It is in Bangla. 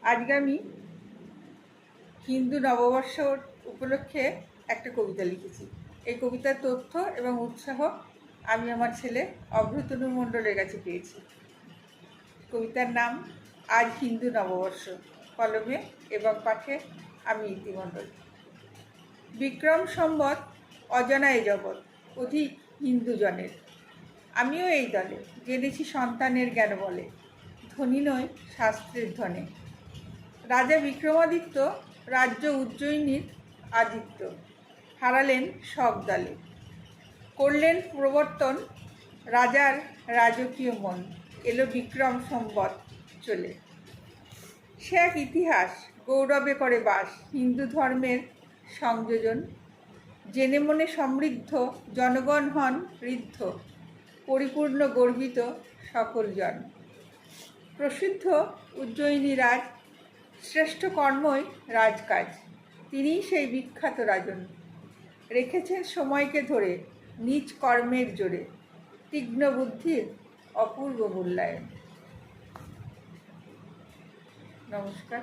আজকে আমি হিন্দু নববর্ষ উপলক্ষে একটা কবিতা লিখেছি। এই কবিতার তথ্য এবং উৎসাহ আমি আমার ছেলে অভ্রতনু মণ্ডলের কাছে পেয়েছি। কবিতার নাম আজ হিন্দু নববর্ষ। কলমে এবং পাঠে আমি ইতিমণ্ডল। বিক্রম সম্বত অজানা এ জগৎ অধিক হিন্দুজনের। আমিও এই দলে জেনেছি সন্তানের জ্ঞান বলে, ধনী নয় শাস্ত্রের ধনে। রাজা বিক্রমাদিত্য রাজ্য উজ্জয়িনীর আদিত্য, হারালেন সব দলে। করলেন প্রবর্তন রাজার রাজকীয় মন, এলো বিক্রম সম্বত চলে। সে এক ইতিহাস গৌরবে করে বাস, হিন্দু ধর্মের সংযোজন। জেনে মনে সমৃদ্ধ জনগণ হন ঋদ্ধ, পরিপূর্ণ গর্বিত সকল জন। প্রসিদ্ধ উজ্জয়িনী রাজ, শ্রেষ্ঠ কর্মই রাজকাজ। তিনিই সেই বিখ্যাত রাজন, রেখেছেন সময়কে ধরে নিজ কর্মের জোরে, তীক্ষ্ণ বুদ্ধির অপূর্ব মূল্যায়ন। নমস্কার।